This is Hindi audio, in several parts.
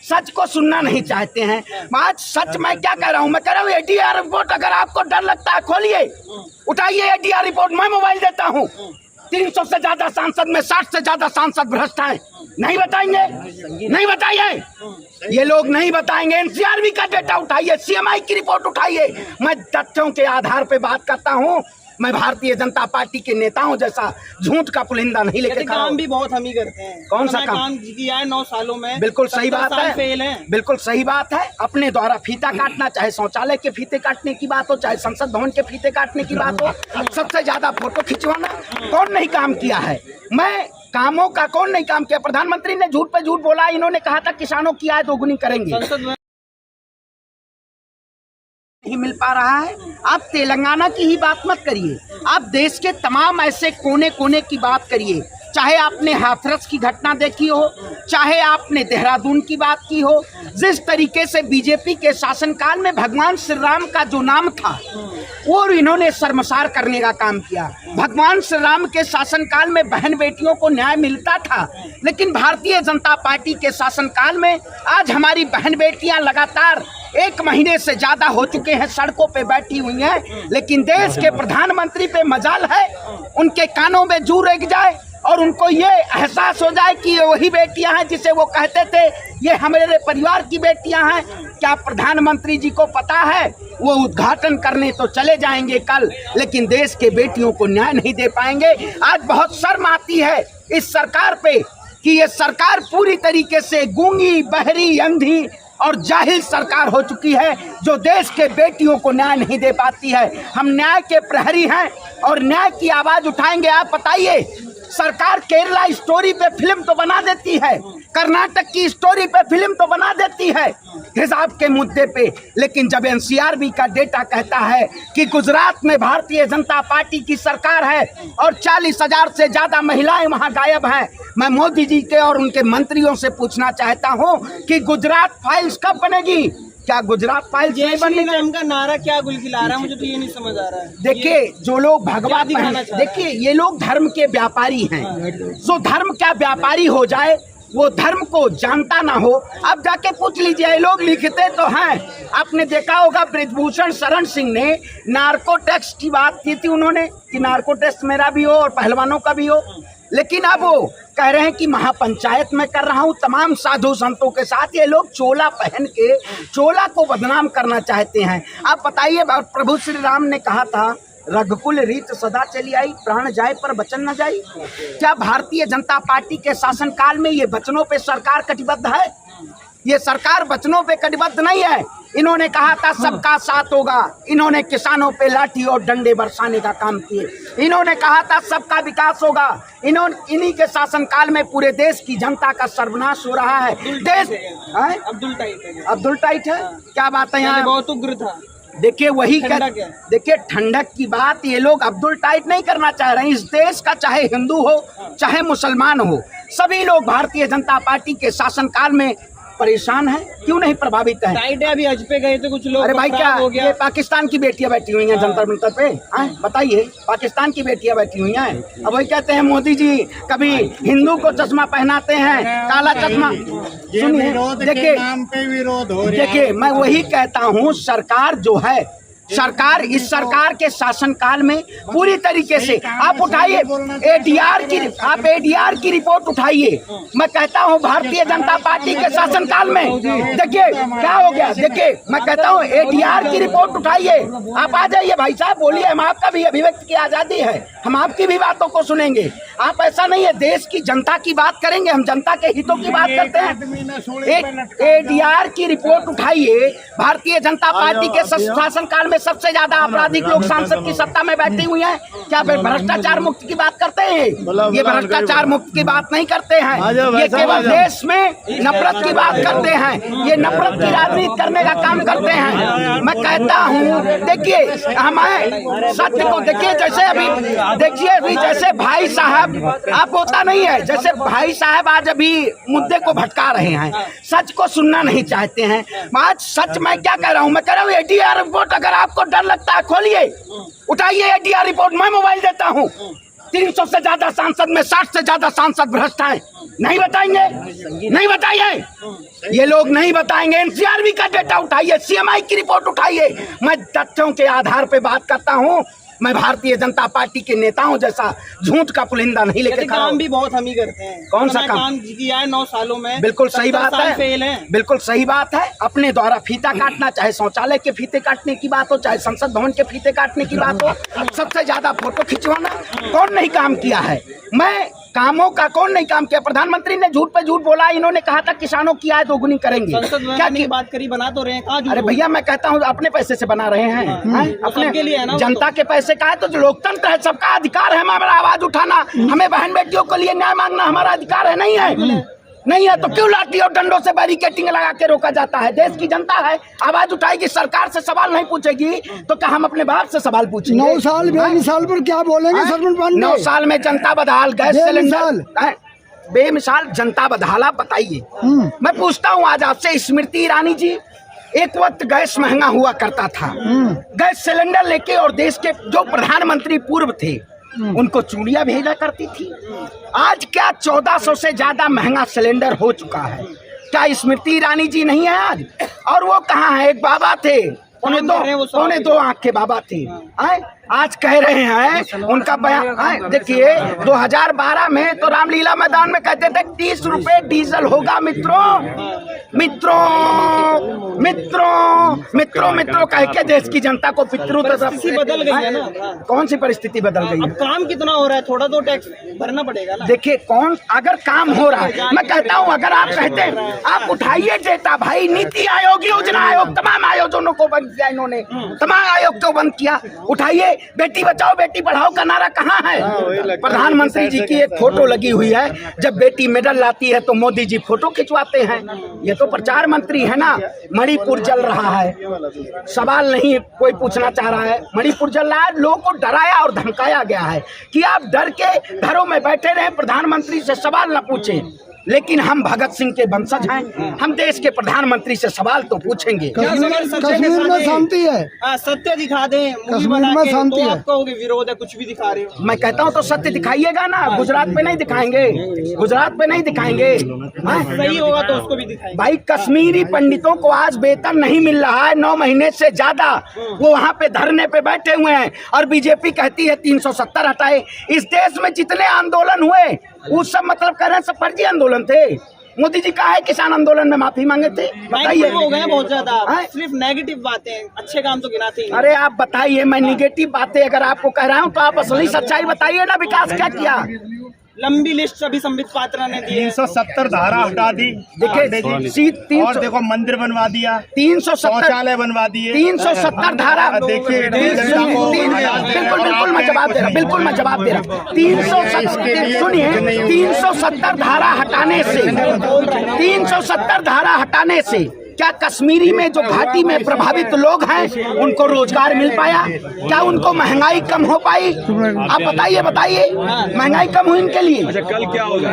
सच को सुनना नहीं चाहते हैं। आज सच मैं क्या कह रहा हूँ, मैं कह रहा हूँ एडीआर रिपोर्ट अगर आपको डर लगता है खोलिए, उठाइए एडीआर रिपोर्ट, मैं मोबाइल देता हूँ। 300 से ज्यादा सांसद में 60 से ज्यादा सांसद भ्रष्ट हैं। नहीं बताएंगे, नहीं बताइए, ये लोग नहीं बताएंगे। एनसीआरबी का डेटा उठाइए, सीएमआई की रिपोर्ट उठाइए। मैं तथ्यों के आधार पे बात करता हूँ। मैं भारतीय जनता पार्टी के नेताओं जैसा झूठ का पुलिंदा नहीं लेके खड़ा हूं। काम भी बहुत हम ही करते हैं। कौन सा काम किया है 9 सालों में? बिल्कुल सही बात है, फेल है। बिल्कुल सही बात है। अपने द्वारा फीता काटना, चाहे शौचालय के फीते काटने की बात हो, चाहे संसद भवन के फीते काटने की बात हो, सबसे ज्यादा फोटो खिंचवाना, कौन नहीं काम किया है? मैं कामों का कौन नहीं काम किया? प्रधानमंत्री ने झूठ पे झूठ बोला। इन्होंने कहा था किसानों की आय दोगुनी करेंगे, नहीं मिल पा रहा है। आप तेलंगाना की ही बात मत करिए, आप देश के तमाम ऐसे कोने कोने की बात करिए। चाहे आपने हाथरस की घटना देखी हो, चाहे आपने देहरादून की बात की हो, जिस तरीके से बीजेपी के शासनकाल में भगवान श्री राम का जो नाम था वो इन्होंने शर्मसार करने का काम किया। भगवान श्री राम के शासनकाल में बहन बेटियों को न्याय मिलता था, लेकिन भारतीय जनता पार्टी के शासनकाल में आज हमारी बहन बेटियां लगातार 1 महीने से ज्यादा हो चुके हैं सड़कों पे बैठी हुई हैं। लेकिन देश के प्रधानमंत्री पे मजाल है उनके कानों में जू रेंग जाए और उनको ये एहसास हो जाए कि ये वही बेटियां हैं जिसे वो कहते थे ये हमारे परिवार की बेटियां हैं। क्या प्रधानमंत्री जी को पता है वो उद्घाटन करने तो चले जाएंगे कल, लेकिन देश के बेटियों को न्याय नहीं दे पाएंगे। आज बहुत शर्म आती है इस सरकार पे कि ये सरकार पूरी तरीके से गूंगी, बहरी, अंधी और जाहिल सरकार हो चुकी है जो देश के बेटियों को न्याय नहीं दे पाती है। हम न्याय के प्रहरी हैं और न्याय की आवाज उठाएंगे। आप बताइए, सरकार केरला स्टोरी पे फिल्म तो बना देती है, कर्नाटक की स्टोरी पे फिल्म तो बना देती है हिसाब के मुद्दे पे, लेकिन जब एनसीआरबी का डेटा कहता है कि गुजरात में भारतीय जनता पार्टी की सरकार है और 40,000 से ज्यादा महिलाएं वहां गायब हैं, मैं मोदी जी के और उनके मंत्रियों से पूछना चाहता हूं कि गुजरात फाइल्स कब बनेगी? क्या गुजरात फाइल्स नहीं बनेगी? उनका नारा क्या गुलखिला रहा है, मुझे तो ये नहीं समझ आ रहा है। देखिए, जो लोग भगवा देखिए, ये लोग धर्म के व्यापारी हैं। जो धर्म का व्यापारी हो जाए, वो धर्म को जानता ना हो। अब जाके पूछ लीजिए, ये लोग लिखते तो हैं। आपने देखा होगा ब्रिजभूषण शरण सिंह ने नार्को टैक्स की बात की थी उन्होंने कि नार्को टैक्स मेरा भी हो और पहलवानों का भी हो, लेकिन अब वो कह रहे हैं कि महापंचायत में कर रहा हूं तमाम साधु संतों के साथ। ये लोग चोला पहन के चोला को बदनाम करना चाहते हैं। आप बताइए, प्रभु श्री राम ने कहा था रघुकुल रीत सदा चली आई, प्राण जाए पर वचन न जाई। क्या भारतीय जनता पार्टी के शासनकाल में ये वचनों पे सरकार कटिबद्ध है? ये सरकार वचनों पे कटिबद्ध नहीं है। इन्होंने कहा था सबका साथ होगा, इन्होंने किसानों पे लाठी और डंडे बरसाने का काम किए। इन्होंने कहा था सबका विकास होगा, इन्हीं के शासनकाल में पूरे देश की जनता का सर्वनाश हो रहा है। देश अब्दुल टाइट है, क्या बात है यहाँ? बहुत उग्र था। देखिए, वही देखिए ठंडक की बात ये लोग अब्दुल टाइट नहीं करना चाह रहे हैं। इस देश का चाहे हिंदू हो चाहे मुसलमान हो, सभी लोग भारतीय जनता पार्टी के शासनकाल में परेशान है। क्यों नहीं प्रभावित है? टाइट है, अभी हज पे गए थे कुछ लोग। अरे भाई, क्या हो गया? ये पाकिस्तान की बेटियां बैठी हुई हैं जंतर मंतर पे, बताइए, पाकिस्तान की बेटियां बैठी हुई हैं। अब वही कहते हैं मोदी जी कभी हिंदू को चश्मा पहनाते हैं, काला चश्मा। सुनिए, देखिए, मैं वही कहता हूँ, सरकार जो है, सरकार इस सरकार के शासनकाल में पूरी तरीके से आप उठाइए एडीआर की रिपोर्ट उठाइए। मैं कहता हूं भारतीय जनता पार्टी के शासनकाल में देखिए क्या हो गया। देखिए, मैं कहता हूं एडीआर की रिपोर्ट उठाइए। आप आ जाइए भाई साहब, बोलिए, हम आपका भी अभिव्यक्ति की आजादी है, हम आपकी भी बातों को सुनेंगे। आप ऐसा नहीं है, देश की जनता की बात करेंगे, हम जनता के हितों की बात करते हैं। एडीआर की रिपोर्ट उठाइए। भारतीय जनता पार्टी के शासनकाल में सबसे ज्यादा आपराधिक लोग सांसद की सत्ता में बैठी हुई हैं। क्या भ्रष्टाचार मुक्त की बात करते हैं? ये भ्रष्टाचार मुक्त की बात नहीं करते हैं, ये केवल देश में नफरत की बात करते हैं, ये नफरत की राजनीति करने का काम करते हैं। मैं कहता हूँ, देखिए, हमें सत्य को देखिए। जैसे अभी जैसे भाई साहब, आप होता नहीं है, जैसे भाई साहब आज अभी मुद्दे को भटका रहे हैं, सच को सुनना नहीं चाहते हैं। आज सच मैं क्या कह रहा हूँ, मैं कह रहा हूँ एडीआर रिपोर्ट अगर आपको डर लगता है खोलिए, उठाइए एडीआर रिपोर्ट, मैं मोबाइल देता हूँ। 300 से ज्यादा सांसद में 60 से ज्यादा सांसद भ्रष्ट हैं। नहीं बताएंगे, नहीं बताइए, ये लोग नहीं बताएंगे। एनसीआरबी का डेटा उठाइए, सीएमआई की रिपोर्ट उठाइए। मैं तथ्यों के आधार पे बात करता हूँ। मैं भारतीय जनता पार्टी के नेताओं जैसा झूठ का पुलिंदा नहीं लेके खड़ा हूं। काम भी बहुत हम ही करते हैं। कौन सा काम किया है 9 सालों में? बिल्कुल सही बात है, फेल है। बिल्कुल सही बात है। अपने द्वारा फीता काटना, चाहे शौचालय के फीते काटने की बात हो, चाहे संसद भवन के फीते काटने की बात हो, सबसे ज्यादा फोटो खिंचवाना, कौन नहीं काम किया है? मैं कामों का कौन नहीं काम किया? प्रधानमंत्री ने झूठ पे झूठ बोला। इन्होंने कहा था किसानों की आय दोगुनी करेंगे। क्या की बात करी, बना तो रहे हैं। कहाँ? अरे भैया मैं कहता हूँ अपने पैसे से बना रहे हैं, अपने के लिए है ना, जनता के पैसे का है। तो जो लोकतंत्र है, सबका अधिकार है हमारा आवाज उठाना, हमें बहन बेटियों के लिए न्याय मांगना हमारा अधिकार है। नहीं है, नहीं है तो क्यों लाठी और डंडों से बैरिकेटिंग लगा के रोका जाता है? देश की जनता है, आवाज उठाएगी, सरकार से सवाल नहीं पूछेगी तो क्या हम अपने बाप से सवाल पूछेंगे? 9 साल 20 साल पर क्या बोलेंगे सरपंच पांडे? 9 साल में जनता बदहाल, गैस सिलेंडर बेमिसाल जनता बदहाला। बताइए, मैं पूछता हूँ आज आपसे, स्मृति ईरानी जी, एक वक्त गैस महंगा हुआ करता था, गैस सिलेंडर लेके और देश के जो प्रधानमंत्री पूर्व थे उनको चूड़ियां भेजा करती थी। आज क्या 1400 से ज्यादा महंगा सिलेंडर हो चुका है। क्या स्मृति ईरानी जी नहीं है आज? और वो कहाँ है? एक बाबा थे, पौने दो आँख के बाबा थे, आज कह रहे हैं उनका बयान। देखिए 2012 में तो रामलीला मैदान में कहते थे 30 रुपए डीजल होगा मित्रों, मित्रों, मित्रों, मित्रों, मित्रों कह के देश की जनता को पितरों परिस्थिति बदल गई है ना। कौन सी परिस्थिति बदल गई है? काम कितना हो रहा है, थोड़ा तो टैक्स भरना पड़ेगा ना। देखिए कौन, अगर काम हो रहा है, मैं कहता हूँ अगर आप कहते हैं, आप उठाइए डेटा भाई। नीति आयोग, योजना आयोग, तमाम आयोजनों को बंद किया इन्होंने, तमाम आयोग को बंद किया। उठाइए, बेटी बचाओ बेटी पढ़ाओ का नारा कहाँ है? प्रधानमंत्री जी की एक फोटो लगी हुई है, जब बेटी मेडल लाती है तो मोदी जी फोटो खिंचवाते हैं। ये तो प्रचार मंत्री है ना। मणिपुर जल रहा है, सवाल नहीं कोई पूछना चाह रहा है। मणिपुर जल रहा है, लोगों को डराया और धमकाया गया है कि आप डर के घरों में बैठे रहे, प्रधानमंत्री से सवाल न पूछें। लेकिन हम भगत सिंह के वंशज हैं, हम देश के प्रधानमंत्री से सवाल तो पूछेंगे। कश्मीर में शांति है, सत्य दिखा दें। कश्मीर में शांति है, आप कहोगे विरोध है, कुछ भी दिखा रहे हो। मैं कहता हूँ तो सत्य दिखाइएगा ना। गुजरात पे नहीं दिखाएंगे, गुजरात पे नहीं दिखाएंगे, सही होगा तो उसको भी दिखाएंगे। भाई कश्मीरी पंडितों को आज वेतन नहीं मिल रहा है 9 महीने से ज्यादा, वो वहाँ पे धरने पे बैठे हुए हैं और बीजेपी कहती है 370 हटाए। इस देश में जितने आंदोलन हुए वो सब मतलब कह रहे हैं सब फर्जी आंदोलन थे। मोदी जी कहा है किसान आंदोलन में माफी मांगे थे, बताइए। हो गए बहुत ज्यादा, सिर्फ नेगेटिव बातें, अच्छे काम तो गिनाते ही। अरे आप बताइए, मैं नेगेटिव बातें अगर आपको कह रहा हूँ तो आप असली सच्चाई बताइए ना। विकास क्या किया? लंबी लिस्ट सभी संबित पात्रा ने दी। 370 धारा हटा दी। देखिए और देखो मंदिर बनवा दिया, 370 शौचालय बनवा दिए, 370 धारा। देखिए बिल्कुल बिल्कुल मैं जवाब दे रहा, बिल्कुल मैं जवाब दे रहा। 370 सुनिए, 370 धारा हटाने से, 370 धारा हटाने से क्या कश्मीरी में जो घाटी में प्रभावित लोग हैं उनको रोजगार मिल पाया? क्या उनको महंगाई कम हो पाई? आप बताइए, बताइए महंगाई कम हुई इनके लिए? अच्छा कल क्या होगा?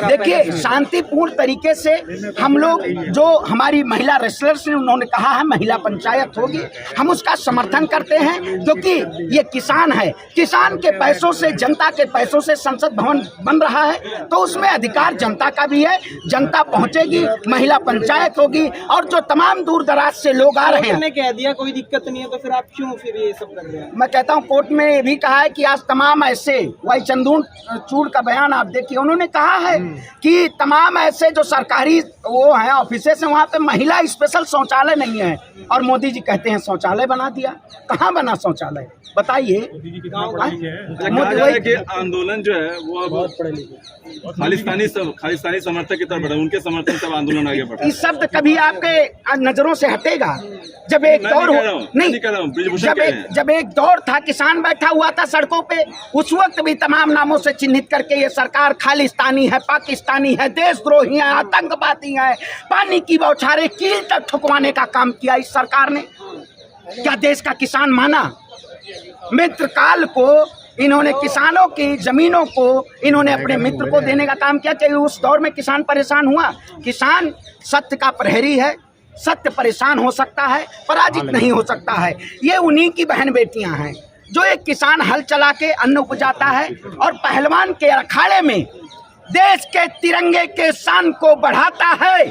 देखिए शांतिपूर्ण तरीके से हम लोग, जो हमारी महिला रेसलर्स ने उन्होंने कहा है महिला पंचायत होगी, हम उसका समर्थन करते हैं क्योंकि ये किसान है। किसान के पैसों से, जनता के पैसों से संसद भवन बन रहा है तो उसमें अधिकार जनता का भी है। जनता पहुंचेगी, महिला पंचायत होगी और जो तमाम दूर दराज से लोग आ रहे हैं। ने कह दिया कोई दिक्कत नहीं है तो फिर आप क्यों फिर ये सब कर रहे हैं? मैं कहता हूं कोर्ट में ये भी कहा है कि आज तमाम ऐसे, वही चंद्रचूड़ का बयान आप देखिए, उन्होंने कहा है कि तमाम ऐसे जो सरकारी वो हैं ऑफिसेस हैं वहाँ पे महिला स्पेशल शौचालय नहीं है और मोदी जी कहते हैं शौचालय बना दिया। कहाँ बना शौचालय बताइए? कि आंदोलन जो है वो खालिस्तानी समर्थक की तरफ बढ़ा, उनके समर्थन से आंदोलन आगे बढ़ा। इस शब्द कभी आपके नजरों से हटेगा? जब एक दौर जब एक दौर था, किसान बैठा हुआ था सड़कों पे, उस वक्त भी तमाम नामों से चिन्हित करके ये सरकार खालिस्तानी है, पाकिस्तानी है, देशद्रोही है, आतंकवादी है, पानी की बौछारें कील तक ठुकवाने का काम किया इस सरकार ने। क्या देश का किसान माना? मित्रकाल को इन्होंने किसानों की जमीनों को इन्होंने अपने मित्र को देने का काम किया कि उस दौर में किसान परेशान हुआ। किसान सत्य का प्रहरी है, सत्य परेशान हो सकता है, पराजित नहीं हो सकता है। ये उन्हीं की बहन बेटियां हैं जो एक किसान हल चला के अन्न उपजाता है और पहलवान के अखाड़े में देश के तिरंगे के शान को बढ़ाता है,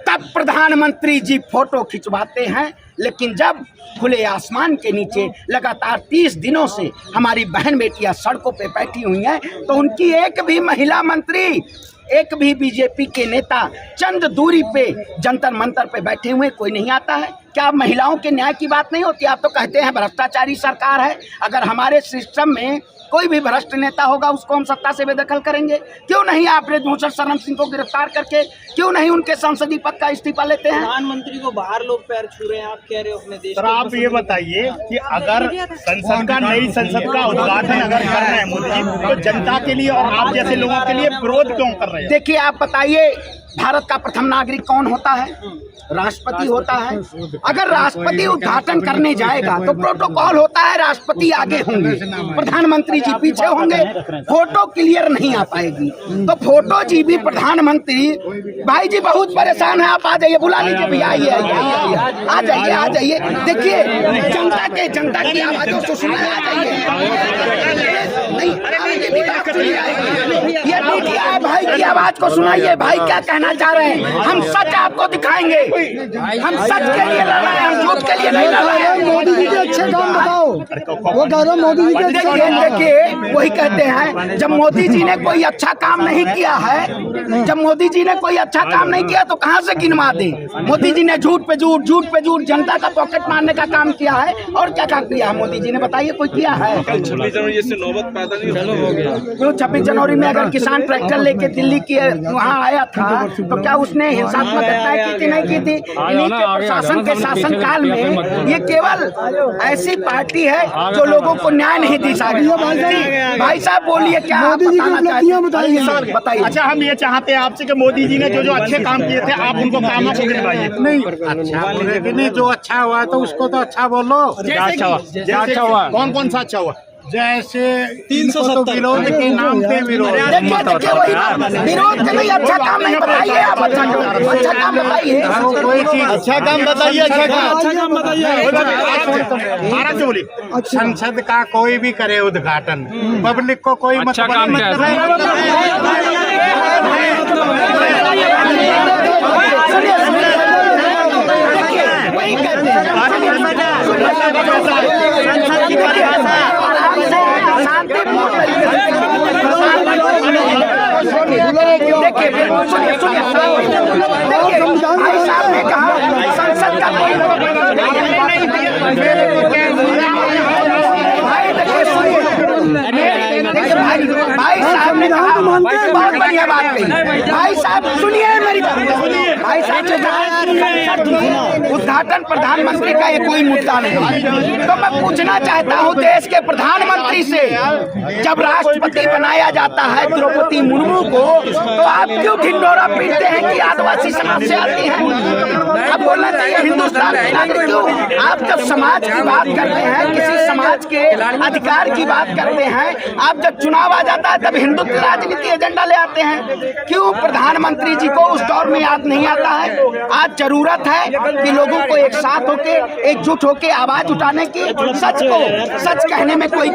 तब प्रधानमंत्री जी फोटो खिंचवाते हैं। लेकिन जब खुले आसमान के नीचे लगातार 30 दिनों से हमारी बहन बेटियां सड़कों पे बैठी हुई हैं, तो उनकी एक भी महिला मंत्री, एक भी बीजेपी के नेता चंद दूरी पे जंतर मंतर पे बैठे हुए कोई नहीं आता है। क्या महिलाओं के न्याय की बात नहीं होती? आप तो कहते हैं भ्रष्टाचारी सरकार है। अगर हमारे सिस्टम में कोई भी भ्रष्ट नेता होगा उसको हम सत्ता से बेदखल करेंगे। क्यों नहीं आप ब्रजभूषण शरण सिंह को गिरफ्तार करके क्यों नहीं उनके संसदीय पद का इस्तीफा लेते हैं? प्रधानमंत्री को बाहर लोग पैर छू रहे हैं, आप कह रहे हो अपने देश। सर आप ये बताइए कि अगर संसद का नई संसद का उद्घाटन अगर कर रहे हैं मोदी जी, तो जनता के लिए और आप जैसे लोगों के लिए विरोध क्यों कर रहे हैं? देखिए आप बताइए, भारत का प्रथम नागरिक कौन होता है? राष्ट्रपति होता है। अगर राष्ट्रपति उद्घाटन करने जाएगा तो प्रोटोकॉल होता है, राष्ट्रपति आगे होंगे, प्रधानमंत्री जी पीछे होंगे, फोटो क्लियर नहीं आ पाएगी। तो फोटो जी भी प्रधानमंत्री, भाई जी बहुत परेशान है, आप आ जाइए, बुला लीजिए भैया, आइए आ जाइए आ जाइए। देखिए जनता की आवाजों से सुना, आ जाइए। नहीं ये मीडिया है, भाई की आवाज को सुनाइए। भाई क्या कहना चाह रहे हैं? हम सच आपको दिखाएंगे, हम सच के लिए लड़ रहे हैं, हम झूठ के लिए नहीं लड़ रहे हैं। मोदी जी के अच्छे काम बताओ। वो कह रहे मोदी जी के अच्छे काम। देखिए वही कहते हैं, जब मोदी जी ने कोई अच्छा काम नहीं किया है, जब मोदी जी ने कोई अच्छा काम नहीं किया तो कहां से गिनवा दे? मोदी जी ने झूठ पे झूठ जनता का पॉकेट मारने का काम किया है। और क्या काम किया है मोदी जी ने, बताइए कोई किया है? 26 जनवरी जैसे नौबत पैदा नहीं हो गया। क्यों 26 जनवरी में अगर किसान ट्रैक्टर लेके दिल्ली के वहाँ आया था तो क्या उसने हिंसात्मक घटनाएं की थी? नहीं की थी। इन्हीं के प्रशासन के शासन काल में ये केवल ऐसी पार्टी है जो लोगों को न्याय नहीं दी सकती। भाई साहब बोलिए क्या मोदी जी की उपलब्धियां बताइए। बताइए। अच्छा हम ये चाहते हैं आपसे कि मोदी जी ने जो अच्छे काम किए थे आप उनको कामों को गिनवाइए। नहीं अच्छा बोलेगी नहीं, जो अच्छा हुआ तो उसको तो अच्छा बोलो। अच्छा हुआ कौन कौन सा अच्छा हुआ? जैसे 370 विरोध के नाम पे विरोध। देखिए विरोध के लिए अच्छा काम नहीं बताइए आप, अच्छा काम बताइए। कोई चीज अच्छा काम बताइए। अच्छा काम बताइए। भारत से बोलिए। संसद का कोई भी करे उद्घाटन, पब्लिक को कोई अच्छा काम क्या भाई साहब ने कहा संसद का कोई भाई साहब ने कहा बहुत बढ़िया बात कही। भाई साहब सुनिए मेरी बात। भाई साहब ने कहा उद्घाटन प्रधानमंत्री का ये कोई मुद्दा नहीं। तो मैं पूछना चाहता हूँ देश के प्रधानमंत्री से, जब राष्ट्रपति बनाया जाता है द्रौपदी मुर्मू को, तो आप क्यों ढिंढोरा पीटते हैं कि आदिवासी समाज से आती हैं? अब बोलना चाहिए हिंदुस्तान के नागरिक क्यों? आप जब समाज की बात करते हैं, किसी समाज के अधिकार की बात करते हैं, आप जब चुनाव आ जाता है तब हिंदुत्व राजनीति एजेंडा ले आते हैं। क्यों प्रधानमंत्री जी को उस दौर में याद नहीं आता है? आज जरूरत है कि लोगों को एक साथ होके, एकजुट होके आवाज उठाने की, सच कहने में कोई